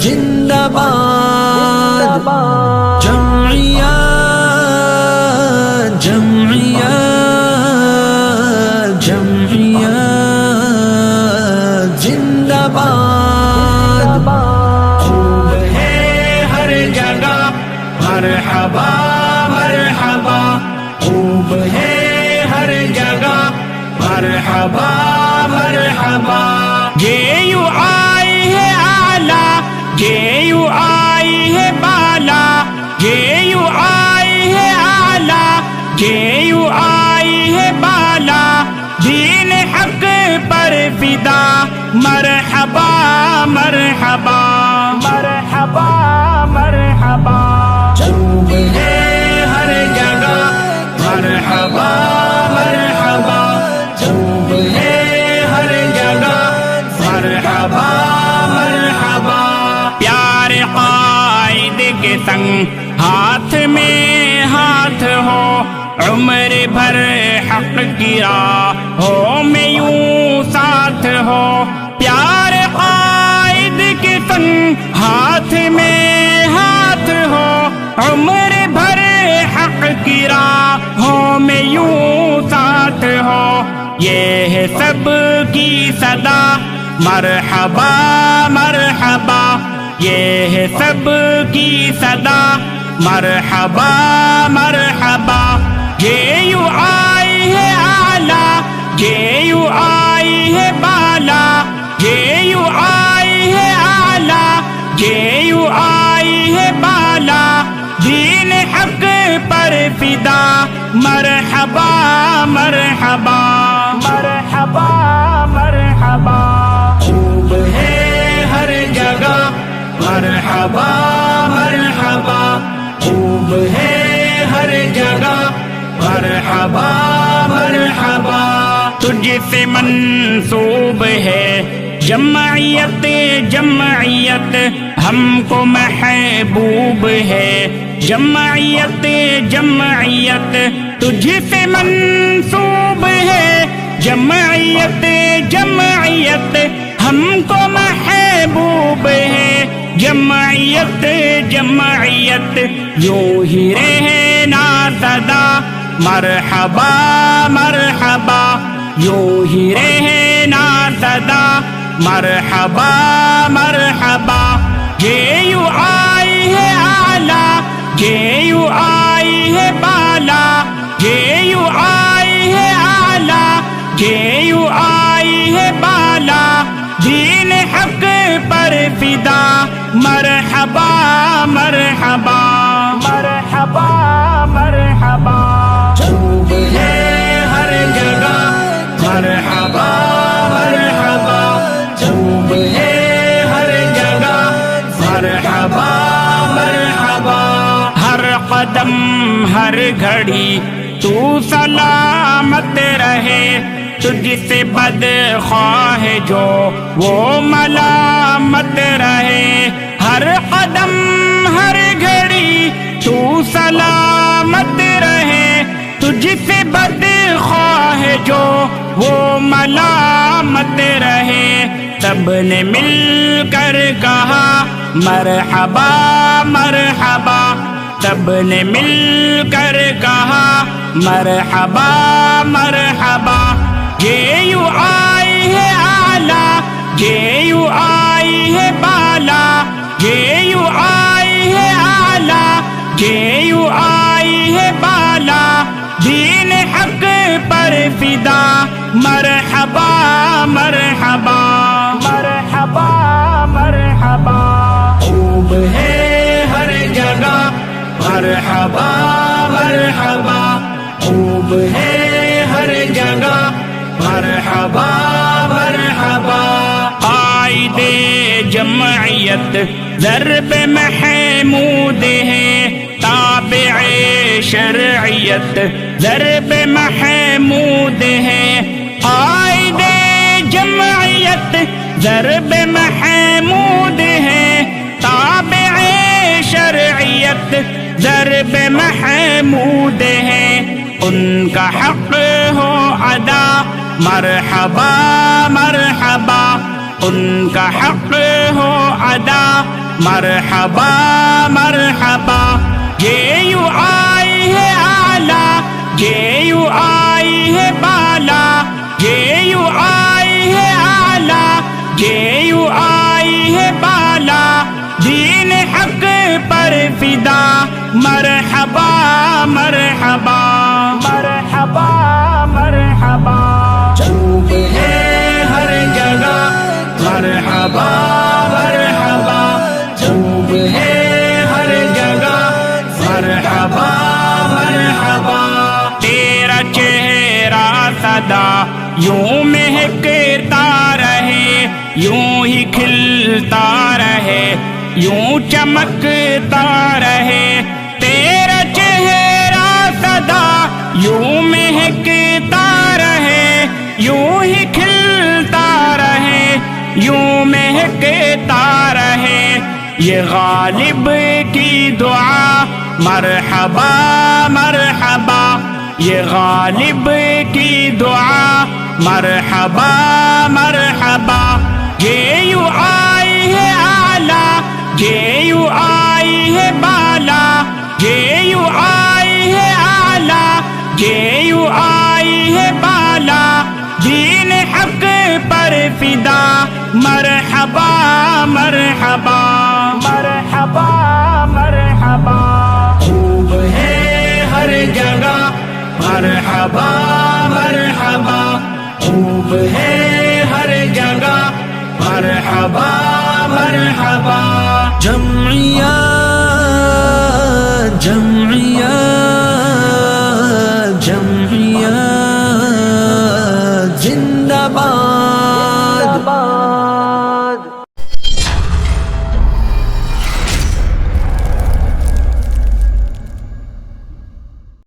زندہ باد جمعیت جمعیت جمعیت زندہ باد خوب ہے ہر جگہ مرحبا مرحبا خوب ہے ہر جگہ مرحبا مرحبا یہ آئی ہے اعلیٰ یہ آئی ہے بالا یہ آئی ہے اعلیٰ یہ آئی ہے بالا دین حق پر فدا مرحبا مرحبا مرحبا مرحبا خوب ہے ہر جگہ مرحبا مرحبا خوب ہے ہر جگہ مرحبا مرحبا پیارے قائد کے سنگ ہاتھ میں ہاتھ ہو عمر بھر حق کی راہوں میں یوں ساتھ ہو پیارے قائد کے سنگ ہاتھ میں ہاتھ ہو عمر بھر حق کی راہوں میں یوں ساتھ ہو یہ ہے سب کی صدا مرحبا مرحبا یہ ہے سب کی صدا مرحبا مرحبا یہ یوں آئی ہے اعلیٰ یہ یوں آئی ہے بالا یہ یوں آئی ہے اعلیٰ یہ یوں آئی ہے بالا دین حق پر فدا مرحبا مرحبا مرحبا مرحبا خوب ہے ہر جگہ مرحبا مرحبا خوب ہے ہر جگہ مرحبا مرحبا تجھ سے منسوب ہے جمعیت جمعیت ہم کو محبوب ہے جمعیت جمعیت تجھ سے منسوب ہے جمعیت جمعیت ہم کو محبوب ہے جمعیت جمعیت یوں ہی رہنا سدا مرحبا مرحبا یوں ہی رہنا سدا مرحبا مرحبا یہ یوں آئی ہے اعلیٰ یہ یوں آئی ہے بالا یہ یوں آئی ہے اعلیٰ یہ یوں آئی ہے بالا دین حق پر فدا مرحبا مرحبا مرحبا مرحبا خوب ہے ہر جگہ مرحبا مرحبا خوب ہے ہر جگہ مرحبا مرحبا ہر قدم ہر گھڑی تو سلامت رہے تجھ سے بدخواہ جو وہ ملامت رہے ہر قدم ہر گھڑی تو سلامت رہے تجھ سے بدخواہ جو وہ ملامت رہے سب نے مل کر کہا مرحبا مرحبا سب نے مل کر کہا مرحبا مرحبا یہ یوں آئی ہے اعلیٰ یہ یوں آئی ہے بالا یہ یوں آئی ہے اعلیٰ یہ یوں آئی ہے بالا دین حق پر فدا مرحبا مرحبا مرحبا مرحبا خوب ہے ہر جگہ مرحبا مرحبا خوب ہے ہر جگہ مرحبا مرحبا قائد جمعیت ضرب محمود ہے تابع شرعیت ضرب محمود ہے قائد جمعیت ضرب محمود ہے تابع شرعیت ضرب محمود ہے ان کا حق ہو ادا مرحبا مرحبا ان کا حق ہو ادا مرحبا مرحبا، یہ یوں آئی ہے اعلیٰ، یہ یوں آئی ہے بالا، یہ یوں آئی ہے اعلیٰ، یہ یوں آئی ہے بالا، دین حق پر فدا، مرحبا مرحبا مرحبا مرحبا، خوب ہے ہر جگہ، مرحبا مرحبا، خوب ہے ہر جگہ، مرحبا مرحبا، تیرا چہرہ سدا یوں مہکتا رہے، یوں ہی کھلتا رہے، یوں چمکتا رہے، تیرا چہرہ سدا یوں مہکتا رہے، یوں ہی کھلتا رہے، یوں مہکتا رہے، یہ غالب کی دعا، مرحبا مرحبا، یہ غالب کی دعا، مرحبا مرحبا، یہ یوں آئی ہے اعلیٰ، یہ یوں آئی ہے بالا، یہ یوں آئی ہے اعلیٰ، یہ یوں آئی ہے بالا، دین حق پر فدا، مرحبا مرحبا مرحبا مرحبا، خوب ہے ہر جگہ، مرحبا مرحبا، خوب ہے ہر جگہ، مرحبا مرحبا، جمعیت جمعیت جمعیت زندہ باد۔